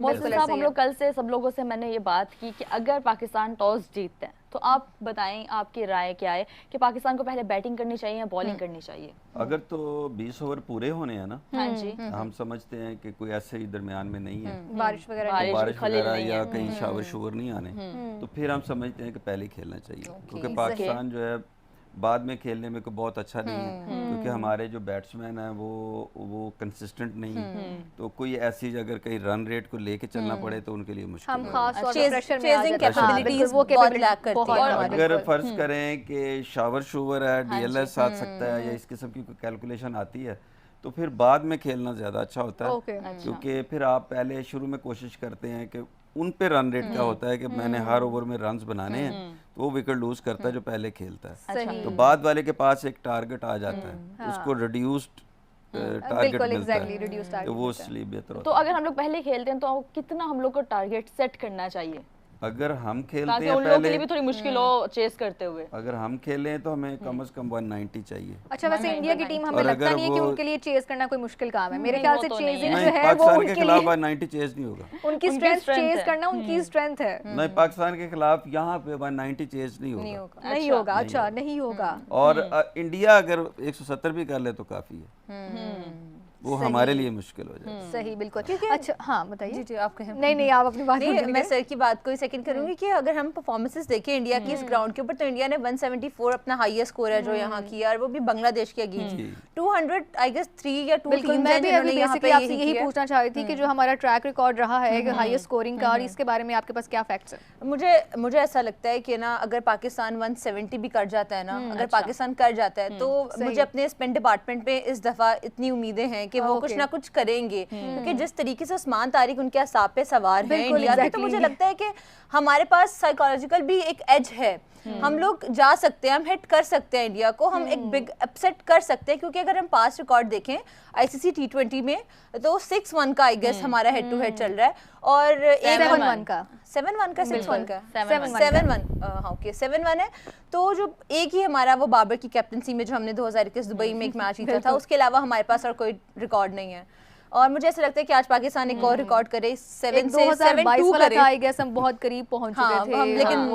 मोहसिन साहब, हम लोग कल से सब लोगों से मैंने ये बात की कि अगर पाकिस्तान टॉस जीतते हैं तो आप बताएं आपकी राय क्या है कि पाकिस्तान को पहले बैटिंग करनी चाहिए या बॉलिंग करनी चाहिए? अगर तो 20 ओवर पूरे होने हैं ना, हाँ जी, हम समझते हैं कि कोई ऐसे ही दरमियान में नहीं है, बारिश वगैरह या कहीं शावर शुवर नहीं आने, तो फिर हम समझते हैं कि पहले ही खेलना चाहिए, क्योंकि पाकिस्तान जो है बाद में खेलने में को बहुत अच्छा नहीं है, क्योंकि हमारे जो बैट्समैन हैं वो कंसिस्टेंट नहीं है, तो कोई ऐसी अगर कहीं रन रेट को लेके चलना पड़े तो उनके लिए मुश्किल है। अगर फर्ज करें कि शावर शुवर है, डीएलएस आ सकता है या इस किस्म की कोई कैलकुलेशन आती है, तो फिर बाद में खेलना ज़्यादा अच्छा होता है, क्योंकि फिर आप पहले शुरू में कोशिश करते हैं कि उन पे रन रेट क्या होता है कि मैंने हर ओवर में रन्स बनाने हैं, तो वो विकेट लूज करता है जो पहले खेलता है, तो बाद वाले के पास एक टारगेट आ जाता है, उसको रिड्यूस्ड टारगेट मिलता है, तो वो इसलिए बेहतर होता है। तो अगर हम लोग पहले खेलते हैं तो कितना हम लोग को टारगेट सेट करना चाहिए अगर हम खेलते हैं उन लोगों के लिए भी थोड़ी मुश्किल हो चेस करते हुए? अगर हम खेलें तो हमें कम से कम 190 चाहिए। अच्छा, वैसे इंडिया की टीम हमें लगता नहीं है कि उनके लिए चेस करना कोई मुश्किल काम है। मेरे ख्याल से चेजिंग जो है वो उनके खिलाफ 190 चेस नहीं होगा, उनकी स्ट्रेंथ चेस करना उनकी स्ट्रेंथ है। नहीं, पाकिस्तान के खिलाफ यहाँ पे 190 चेस नहीं होगा। अच्छा, नहीं होगा। और इंडिया अगर 170 भी कर ले तो काफी है, वो हमारे लिए मुश्किल हो जाए। सही, बिल्कुल। अच्छा, हाँ बताइए। जी जी, आप कहें। नहीं, आप अपनी बात नहीं, मैं सर की बात को ही सेकंड करूंगी कि अगर हम परफॉर्मेंसेस देखें इंडिया की इस ग्राउंड के ऊपर, तो इंडिया ने 174 अपना हाईएस्ट स्कोर है जो यहाँ किया, और वो भी बांग्लादेश के अगेंस्ट 200 आई गेस 3 या 2 टीम्स हैं जिन्होंने यहाँ पे आपसे यही पूछना चाह रही थी कि जो हमारा ट्रैक रिकॉर्ड रहा है हाईएस्ट स्कोरिंग का, और इसके बारे में आपके पास क्या फैक्ट्स हैं? मुझे ऐसा लगता है कि ना, अगर पाकिस्तान 170 भी कर जाता है ना, अगर पाकिस्तान कर जाता है तो मुझे अपने स्पिन डिपार्टमेंट पे इस दफा इतनी उम्मीदें हैं कि वो कुछ ना कुछ करेंगे, क्योंकि जिस तरीके से उस्मान तारिक उनके असाब पे सवार है इंडिया के, तो मुझे लगता है कि हमारे पास साइकोलॉजिकल भी एक एज है, हम लोग जा सकते हैं, हम हिट कर सकते हैं इंडिया को, हम एक बिग अपसेट कर सकते हैं, क्योंकि अगर हम पास्ट रिकॉर्ड देखें आईसीसी T20 में तो 6-1 का आई गेस हमारा हेड टू हेड चल रहा है, और 7-1 का 7-1 का 6-1 का 7-1 हाँ ओके 7-1 है। तो जो एक ही हमारा वो बाबर की कैप्टनसी में जो हमने 2021 दुबई में एक मैच जीता था, उसके अलावा हमारे पास और कोई रिकॉर्ड नहीं है, और मुझे ऐसा लगता है कि आज पाकिस्तान एक और रिकॉर्ड करे, 7 से 7-2 करे। आई गेस हम बहुत करीब पहुंच चुके थे, लेकिन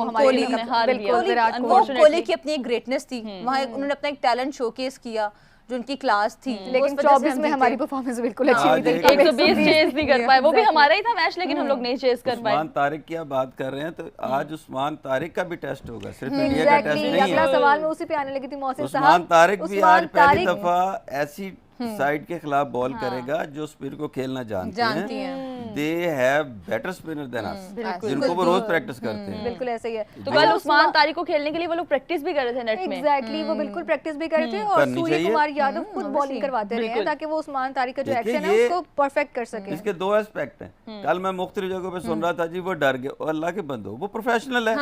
कोहली की अपनी एक ग्रेटनेस थी वहाँ, उन्होंने अपना एक टैलेंट शोकेस किया जो उनकी क्लास थी, लेकिन 24 में हमारी परफॉर्मेंस बिल्कुल अच्छी नहीं थी, 120 चेस नहीं कर पाए, वो भी हमारा ही था मैच, लेकिन हम लोग नहीं चेस कर पाए। उस्मान तारिक की आप बात कर रहे हैं, तो आज उस्मान तारिक का भी टेस्ट होगा, सिर्फ इंडिया का टेस्ट नहीं है। अगला सवाल मैं उसी पे आने लगी थी मोहसिन साहब। उस्मान तारिक भी आज पहली दफा ऐसी साइड के खिलाफ बॉल करेगा जो स्पिन को खेलना जानती हैं। They have better spinner than us, जिनको वो रोज प्रैक्टिस करते हैं। बिल्कुल ऐसे ही है। तो कल उस्मान तारिक को खेलने के लिए वो लोग प्रैक्टिस भी कर रहे थे नेट में। एग्जैक्टली, वो बिल्कुल प्रैक्टिस भी कर रहे थे, और सूर्य कुमार यादव खुद बॉलिंग करवाते रहे हैं ताकि वो उस्मान तारिक का जो एक्शन है उसको परफेक्ट कर सके। इसके दो एस्पेक्ट हैं। कल मैं मुख्तलिफ जगहों पे सुन रहा था जी वो डर गए, और अल्लाह के बंदो वो प्रोफेशनल है।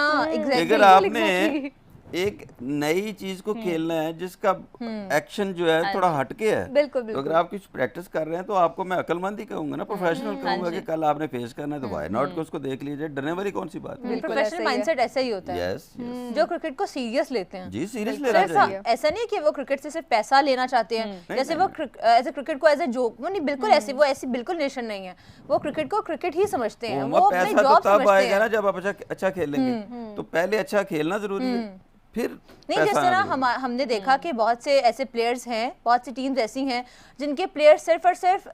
अगर आपने एक नई चीज को खेलना है जिसका एक्शन जो है थोड़ा हटके है, बिल्कुल, तो अगर आप कुछ प्रैक्टिस कर रहे हैं तो आपको मैं अक्लमंद ही कहूंगा ना, प्रोफेशनल कहूंगा कि कल आपने फेस करना है तो व्हाई नॉट को उसको देख लीजिए, डरने वाली कौन सी बात है। प्रोफेशनल माइंडसेट ऐसा ही होता है जो क्रिकेट को सीरियस लेते हैं। जी, सीरियस लेना चाहिए। ऐसा नहीं कि वो क्रिकेट से सिर्फ पैसा लेना चाहते हैं, जैसे वो एज ए क्रिकेट को एज ए जोक, वो नहीं, बिल्कुल ऐसी वो ऐसी बिल्कुल नेशन नहीं है, वो क्रिकेट को क्रिकेट ही समझते हैं, वो अपनी जॉब समझते हैं। जब आप अच्छा खेलेंगे तो पहले अच्छा खेलना जरूरी है, फिर नहीं। जिस तरह हमने देखा कि बहुत से ऐसे प्लेयर्स हैं, बहुत सी टीम्स ऐसी हैं जिनके प्लेयर्स सिर्फ और सिर्फ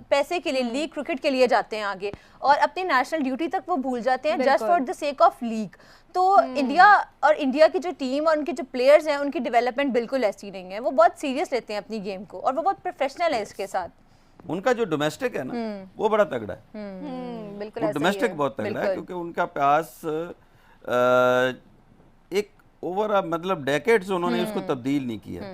पैसे के लिए, लीग क्रिकेट के लिए जाते हैं आगे, और अपनी नेशनल ड्यूटी तक वो भूल जाते हैं just for the sake of league. तो इंडिया की जो टीम और उनके जो प्लेयर्स हैं, उनकी डेवलपमेंट बिल्कुल ऐसी नहीं है, वो बहुत सीरियस लेते हैं अपनी गेम को, और वो बहुत प्रोफेशनल है इसके साथ। उनका जो डोमेस्टिक है ना वो बड़ा तगड़ा है, बिल्कुल डोमेस्टिक बहुत तगड़ा है, क्योंकि उनका पास एक ओवर मतलब डेकेड्स उन्होंने उसको तब्दील नहीं किया।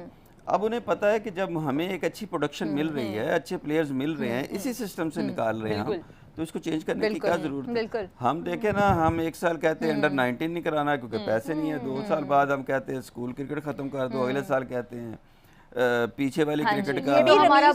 अब उन्हें पता है कि जब हमें एक अच्छी प्रोडक्शन मिल रही है, अच्छे प्लेयर्स मिल रहे हैं, इसी सिस्टम से निकाल रहे हैं हम, तो इसको चेंज करने की क्या जरूरत है। हम देखें ना, हम एक साल कहते हैं अंडर 19 नहीं कराना क्योंकि पैसे नहीं है, 2 साल बाद हम कहते हैं स्कूल क्रिकेट खत्म कर दो, अगले साल कहते हैं पीछे वाली क्रिकेट का। ये भी हमारा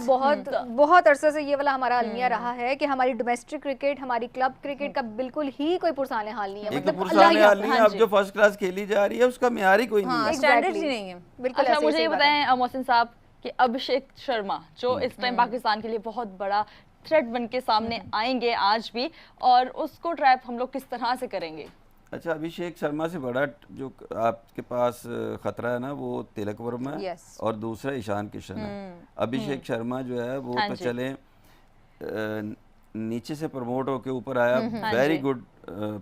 बहुत अरसे से ये वाला हमारा अलमिया रहा है कि हमारी डोमेस्टिक क्रिकेट, हमारी क्लब क्रिकेट का बिल्कुल ही कोई पुरसाने हाल नहीं है, मतलब पुरसाने हाल नहीं है। अब जो फर्स्ट क्लास खेली जा रही है उसका मेयार ही कोई नहीं है, स्टैंडर्ड ही नहीं है। बिल्कुल। अच्छा, मुझे ये बताएं मोहसिन साहब कि अभिषेक शर्मा जो इस टाइम पाकिस्तान के लिए बहुत बड़ा थ्रेट बन के सामने आएंगे आज भी, और उसको ट्रैप हम लोग किस तरह से करेंगे? अच्छा, अभिषेक शर्मा से बड़ा जो आपके पास खतरा है ना, वो तिलक वर्मा है और दूसरा ईशान किशन है। अभिषेक शर्मा जो है वो तो चले नीचे से प्रमोट होके ऊपर आया, वेरी गुड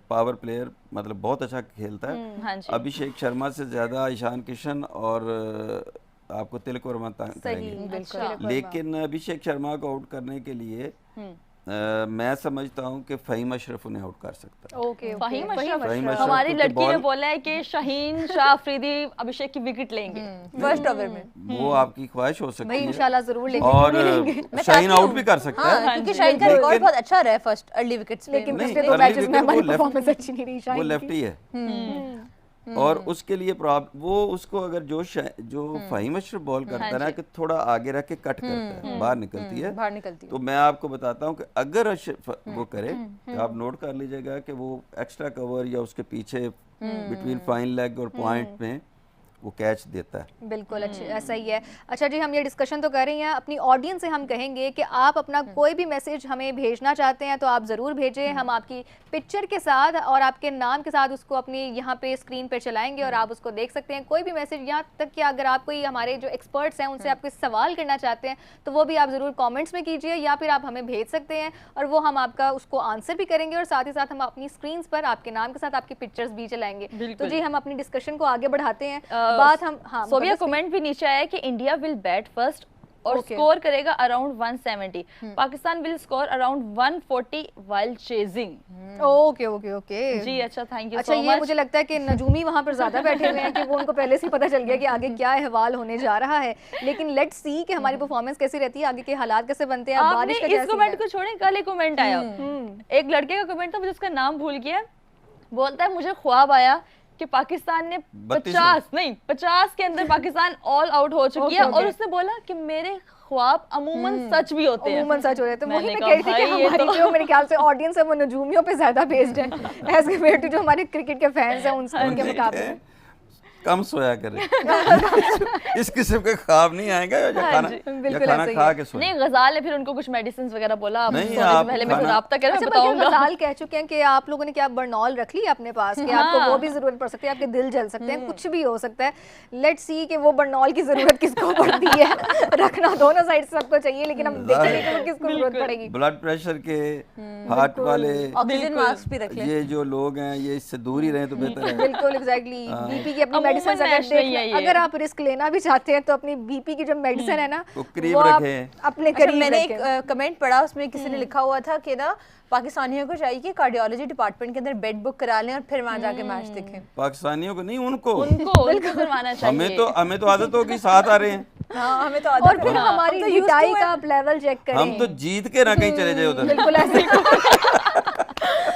पावर प्लेयर, मतलब बहुत अच्छा खेलता है। अभिषेक शर्मा से ज्यादा ईशान किशन और आपको तिलक वर्मा करेंगे। लेकिन अभिषेक शर्मा को आउट करने के लिए मैं समझता हूँ कि फ़हीम अशरफ उन्हें आउट कर सकता है। फ़हीम अशरफ हमारी लड़की ने बोला है कि शाहीन शाह अफरीदी अभिषेक की विकेट लेंगे फर्स्ट ओवर में। वो आपकी ख्वाहिश हो सकती है, इंशाल्लाह जरूर लेंगे। और शाहीन आउट भी कर सकता है, क्योंकि शाहीन का रिकॉर्ड बहुत अच्छा रहा है फर्स्ट अर्ली विकेट्स पे। लेकिन पिछले 2 मैचेस में हमारी परफॉर्मेंस अच्छी नहीं रही। वो लेफ्टी है और उसके लिए वो उसको अगर जो फ़हीम अशरफ बॉल करता है ना कि थोड़ा आगे रख के कट करता है, बाहर निकलती है, तो मैं आपको बताता हूँ कि अगर वो करे तो आप नोट कर लीजिएगा कि वो एक्स्ट्रा कवर या उसके पीछे बिटवीन फाइन लेग और पॉइंट में वो कैच देता है। बिल्कुल अच्छा, ऐसा ही है। अच्छा जी, हम ये डिस्कशन तो कर रहे हैं, अपनी ऑडियंस से हम कहेंगे कि आप अपना कोई भी मैसेज हमें भेजना चाहते हैं तो आप ज़रूर भेजें। हम आपकी पिक्चर के साथ और आपके नाम के साथ उसको अपनी यहाँ पे स्क्रीन पे चलाएंगे और आप उसको देख सकते हैं। कोई भी मैसेज, यहाँ तक कि अगर आप कोई हमारे जो एक्सपर्ट्स हैं उनसे आप कोई सवाल करना चाहते हैं तो वो भी आप ज़रूर कॉमेंट्स में कीजिए या फिर आप हमें भेज सकते हैं और वो हम आपका उसको आंसर भी करेंगे और साथ ही साथ हम अपनी स्क्रीन पर आपके नाम के साथ आपकी पिक्चर्स भी चलाएंगे। तो जी हम अपनी डिस्कशन को आगे बढ़ाते हैं। बात हम सोबिया कमेंट भी नीचे आया है कि इंडिया विल बैट फर्स्ट और स्कोर करेगा around 170, Pakistan will score around 140 while chasing. Okay okay okay जी, अच्छा, थैंक यू। अच्छा, ये मुझे लगता है कि नजूमी वहां पर ज्यादा बैठे हुए हैं कि वो उनको पहले से ही पता चल गया कि आगे क्या अहवाल होने जा रहा है। लेकिन लेट्स सी कि हमारी परफॉर्मेंस कैसी रहती है, आगे के हालात कैसे बनते हैं। बारिश का इस कमेंट को छोड़ें, कल एक कमेंट आया, एक लड़के का कमेंट था, मुझे उसका नाम भूल गया, बोलता है मुझे ख्वाब आया कि पाकिस्तान ने 50 के अंदर पाकिस्तान ऑल आउट हो चुकी है और उसने बोला कि मेरे ख्वाब अमूमन सच भी होते हैं। अमूमन सच होते हैं। तो वही मैं कह रही थी कि हमारी जो मेरे ख्याल से ऑडियंस है वो नजूमियों पे ज्यादा बेस्ड है एज कम्पेयर टू जो हमारे क्रिकेट के फैंस हैं उनके मुकाबले। कम सोया करें इस किस्म के ख्वाब नहीं आएगा या खाना खा के सोए। नहीं, गजाल ने फिर उनको कुछ मेडिसिन वगैरह बोला, पहले मैं राब्ता कर अच्छा, गजाल कह चुके हैं कि आप लोगों ने क्या बर्नॉल रख ली अपने पास कि आपको वो भी जरूरत पड़ सकती है, आपके दिल जल सकते हैं, कुछ भी हो सकता है। लेट्स सी कि वो बर्नॉल की जरूरत किसको पड़ती है। रखना दोनों साइड से सबको चाहिए, लेकिन हम देखेंगे कि वो किसको जरूरत पड़ेगी। ब्लड प्रेशर के, हार्ट वाले, ऑक्सीजन मास्क भी रख लें। ये जो लोग हैं ये इससे दूर ही रहे तो बेहतर है। बिल्कुल एग्जैक्टली। बीपी की अपनी मेडिसिन अगर आप रिस्क लेना भी चाहते हैं तो अपनी बीपी की जो मेडिसिन है ना वो करीब रखें, अपने करीब। मैंने एक कमेंट पढ़ा, उसमें किसी ने लिखा हुआ था कि ना पाकिस्तानियों को चाहिए कि कार्डियोलॉजी डिपार्टमेंट के अंदर बेड बुक करा लें और फिर वहां जाके मैच देखें। पाकिस्तानियों को नहीं, उनको करवाना चाहिए। हमें तो आदत होगी, साथ आ रहे हैं। हाँ, हमें तो आदत है। और फिर हमारी हिटाई का आप लेवल चेक करें, हम तो जीत के ना कहीं चले जाए उधर। बिल्कुल ऐसे